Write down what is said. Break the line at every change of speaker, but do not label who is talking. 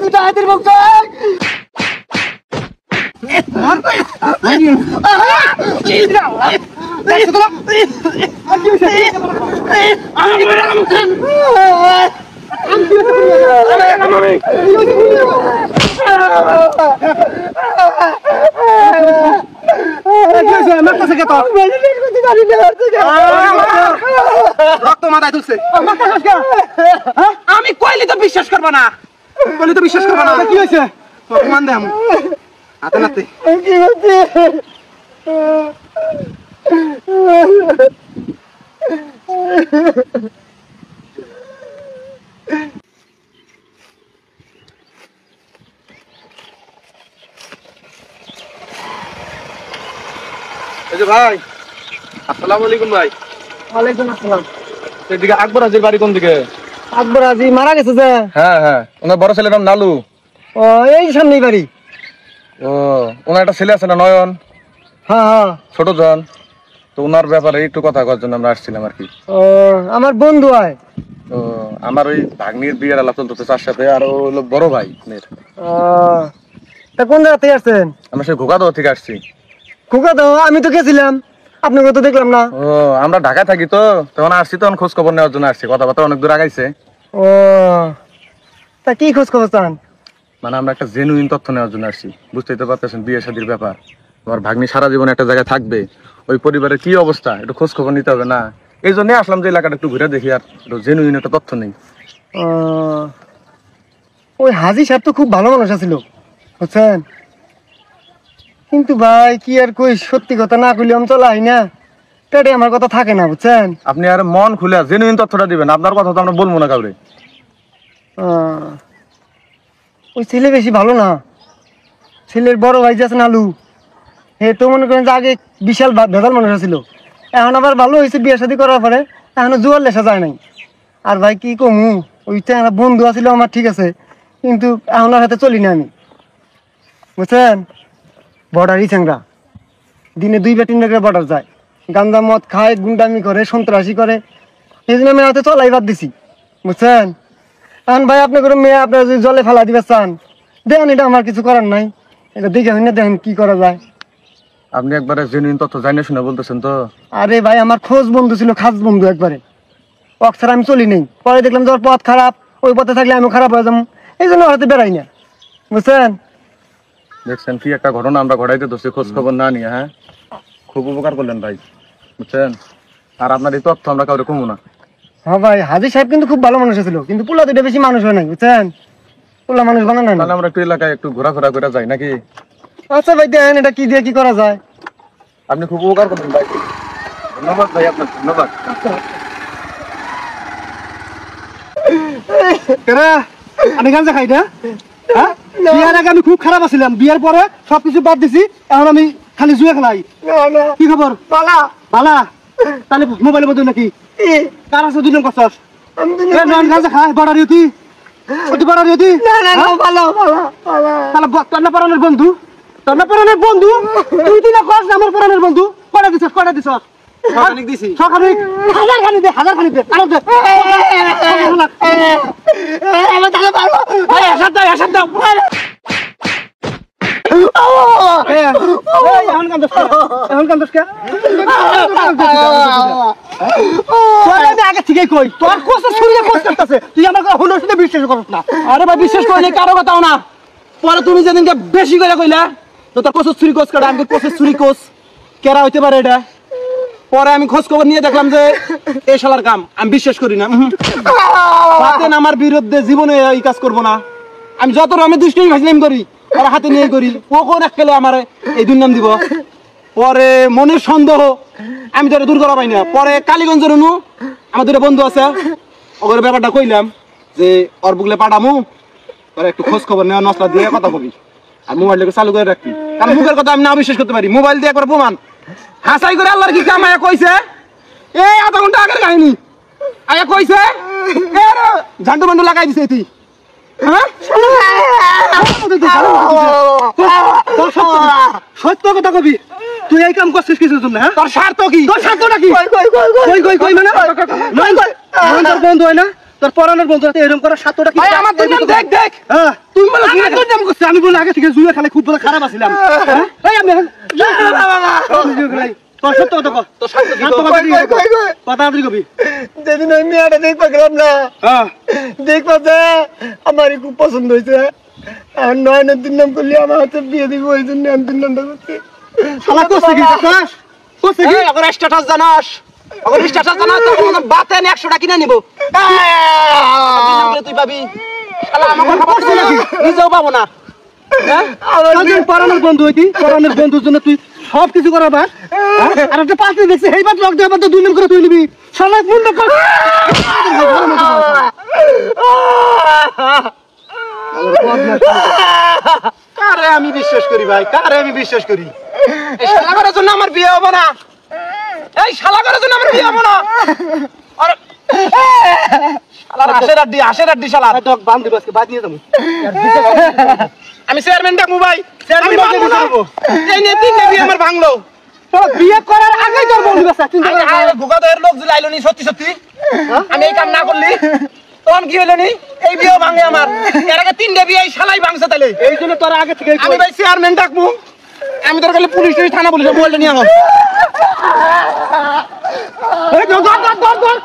দুটা হাতের বক্স
আমি কইলি তো বিশ্বাস করবো না, কইলি তো বিশ্বাস করবো না। কি হয়েছে? প্রমাণ দে আমি হাতে নাতে। কি হচ্ছে? ভাই আসসালামু আলাইকুম। ভাই
ওয়ালাইকুম আসসালাম।
এদিকে আকবর হাজির বাড়ি কোন দিকে?
আকবর হাজি মারা গেছে যে?
হ্যাঁ হ্যাঁ, ওনার বড় ছেলের নাম নালু।
ও এই সামনেই বাড়ি।
ও ওনার একটা ছেলে আছে না নয়ন?
হ্যাঁ হ্যাঁ
ছোট জন। তো ওনার ব্যাপারে একটু কথা করার জন্য আমরা আসছিলাম আর কি।
ও আমার বন্ধু হয়।
ও আমার ওই ভাগ্নির বিয়ের আলাপ চলতেছে তার সাথে, আর ও হলো বড় ভাই মেয়ের।
ও তা কোন জায়গা থেকে আসছেন?
আমরা সেই ঘোকাদহ থেকে আসছি।
খোকাদহ? আমি তো গেছিলাম, আপনাকে তো দেখলাম না।
ও আমরা ঢাকায় থাকি তো, তখন আসছি, তখন খোঁজ খবর নেওয়ার জন্য আসছি। কথাবার্তা অনেক দূর আগাইছে।
ও তা কি খোঁজ খবর চান?
মানে আমরা একটা জেনুইন তথ্য নেওয়ার জন্য আসছি। বুঝতেই তো পারতেছেন বিয়ে শাদীর ব্যাপার, আমার ভাগ্নি সারা জীবন একটা জায়গায় থাকবে, ওই পরিবারের কি অবস্থা একটু খোঁজ খবর নিতে হবে না? এই জন্য আসলাম যে এলাকাটা একটু ঘুরে দেখি আর একটু জেনুইন একটা তথ্য নেই।
ওই হাজি সাহেব তো খুব ভালো মানুষ ছিল বুঝছেন, কিন্তু ভাই কি আর কই, সত্যি কথা না কইলে আমি চলাই না, পেটে আমার কথা থাকে না বুঝছেন।
আপনি আর মন খুলে জেনুইন তথ্যটা দিবেন, আপনার কথা তো আমরা বলবো না কাউরে।
ওই ছেলে বেশি ভালো না, ছেলের বড় ভাই যে আছে নালু, হে তো মনে করেন যে আগে বিশাল ভেজাল মানুষ ছিল, এখন আবার ভালো হয়েছে বিয়ে শাদী করার পরে, এখনো জোয়ার লেসা যায় নাই। আর ভাই কি কমু, ওই একটা বন্ধু আছিল আমার ঠিক আছে, কিন্তু এখন আর হাতে চলি না আমি বুঝছেন। বর্ডারই চ্যাংরা, দিনে 2 বা 3 টাকা বর্ডার যায়, গান্দা মদ খায়, গুন্ডামি করে, সন্ত্রাসী করে, এই জন্য আমি হাতে চলাই বাদ দিছি বুঝছেন। এখন ভাই আপনি করে মেয়ে আপনার যদি জলে ফেলা দিবে চান দেখেন, এটা আমার কিছু করার নাই, এটা দেখে হই না, দেখেন কি করা যায়।
আপনি একবারে জেনুইন তথ্য জানিয়ে শুনে বলতেছেন তো?
আরে ভাই আমার খোঁজ বন্ধু ছিল, খাস বন্ধু একবারে, অক্সার আমি চলি নেই, পরে দেখলাম যে ওর পথ খারাপ, ওই পথে থাকলে আমি খারাপ হয়ে যাবো, এই জন্য হাতে বেড়াই না বুঝছেন।
দেখছেন কি একটা ঘটনা আমরা ঘটাইতে দোষী, খোঁজ খবর না নিয়ে। হ্যাঁ খুব উপকার করলেন ভাই বুঝছেন, আর আপনার এই তথ্য আমরা কাউরে কমু না।
হ্যাঁ ভাই হাজি সাহেব কিন্তু খুব ভালো মানুষ ছিল, কিন্তু পোলা দুটা বেশি মানুষ হয় নাই বুঝছেন, পোলা মানুষ বানানো না।
তাহলে আমরা একটু এলাকায় একটু ঘোরাফেরা করে যাই নাকি?
আচ্ছা ভাই দেখেন এটা কি দিয়ে কি করা যায়।
আপনি খুব উপকার করলেন ভাই, ধন্যবাদ ভাই, আপনার ধন্যবাদ।
আমি গাঁজা খাই না, বিয়ার আগে আমি খুব খারাপ আছিলাম, বিয়ার পরে সবকিছু বাদ দিছি, এখন আমি খালি জুয়া খেলাই। কি খবর? বালা বালা। তাহলে মোবাইলের মধ্যে নাকি কার আছে 2 নম্বর করছস? নন গাঁজা খাই বড়ারি হতি, ওটি বড়ারি হতি। না না না বালা বালা বালা। তাহলে তোর না পরানের বন্ধু, তোর না পরানের বন্ধু, তুই না কস আমার পরানের বন্ধু। কয়টা দিছস, কয়টা দিছস? সখানিক দিছি। সখানিক 1000 খানি দে, 1000 খানি দে, আরো দে। আমার তাহলে পারবো, এসব দাও, এসব দাও। এখন কান্দস কে? এখন কান্দস কে? আগে থেকেই কই তোর কোচ ছুরিয়ে কোচ করতেছে, তুই আমার কথা হলো শুনে বিশ্বাস করছ না। আরে ভাই বিশ্বাস করলে কারো কথাও না, পরে তুমি যেদিনকে বেশি করে কইলা তো তোর কোচ ছুরি কোচ কাটা, আমি কোচ ছুরি কোচ কেরা হইতে পারে এটা। পরে আমি খোঁজ খবর নিয়ে দেখলাম যে এই শালার কাম, আমি বিশ্বাস করি না। পাতেন আমার বিরুদ্ধে জীবনে এই কাজ করবো না, আমি যত আমি দুষ্টামি ফাজলামি করি আর হাতে নিয়ে করি, ও কোন একলে আমার এই দুর্নাম দিব। পরে মনের সন্দেহ আমি তো দূর করা পাই না, পরে কালীগঞ্জের অনু আমার 2টা বন্ধু আছে, ওদের ব্যাপারটা কইলাম যে ওর বুকলে পাঠামু, পরে একটু খোঁজ খবর নেওয়া নসলা দিয়ে কথা বলি, আর মোবাইলটাকে চালু করে রাখি, কারণ মুখের কথা আমি না বিশ্বাস করতে পারি। মোবাইল দিয়ে একবার প্রমাণ হাসাই করে আল্লাহর কি কাম আয়া কইছে, এই আধা ঘন্টা আগের কাহিনী আয়া কইছে, ঝান্ডু বান্ডু লাগাই দিছে তুই। সত্য কথা কবি, তুই এই কাম করছিস কিছুর জন্য? হ্যাঁ তোর স্বার্থ কি? তোর স্বার্থটা কি? কই মানে তোর বন্ধু হয় না, তোর পরানের বন্ধু হাতে এরকম করা সাতটা কি
ভাই আমার দুর্নাম দেখ দেখ
হ্যাঁ তুই বলে আমার দুর্নাম করছিস আমি বলে আগে থেকে জুয়া খেলে খুব বড় খারাপ আছিলাম এই আমি জুয়া খেলাই তোর সত্য কথা কর তোর সত্য কথা কবি
যেদিন ওই মেয়েটা দেখতে গেলাম না
হ্যাঁ
দেখবা যে আমারই খুব পছন্দ হয়েছে আর নয়নের দুর্নাম করলে আমার হাতে বিয়ে দিব ওই জন্য আমি দুর্নামটা করছি
শালা করছিস কি জানাস করছিস কি
এখন স্ট্যাটাস জানাস এখন স্ট্যাটাস জানাস তখন বাতেন 100টা কিনে নিব তুই পাবি শালা আমাকে খবর দিছিস নাকি নিজেও পাবো না হ্যাঁ
তোর পরানের বন্ধু হইতি পরানের বন্ধুর জন্য তুই সব কিছু করাবা আর একটা পাঁচ দিন দেখছিস এইবার লক দেওয়ার তো 2 দিন করে তুই নিবি শালা মুন্ড কর
কারে আমি বিশ্বাস করি ভাই কারে আমি বিশ্বাস করি এই শালা করার জন্য আমার বিয়ে হবে না এই শালা করার জন্য আমার বিয়ে হবে না আরে শালা আশের আড্ডি শালা
ডক বান দিব আজকে বাদ নিয়ে যাবো
আমি চেয়ারম্যান ডাকবো ভাই আমি ভাঙবো না এই নিয়ে 3 বিয়ে আমার ভাঙলো
তোর বিয়ে করার আগেই তোর বন্ধু আছে চিন্তা কর
ভোগাদের লোক যে লাইলো নি সত্যি সত্যি আমি এই কাম না করলি তখন কি হলো নি এই বিয়ে ভাঙে আমার এর আগে 3 বিয়ে এই শালাই ভাঙছে তাইলে
এই জন্য তোর আগে থেকে
আমি ভাই চেয়ারম্যান ডাকবো আমি তোর কাছে পুলিশ থানা পুলিশ বলতে নিয়ে আমার
এই ধর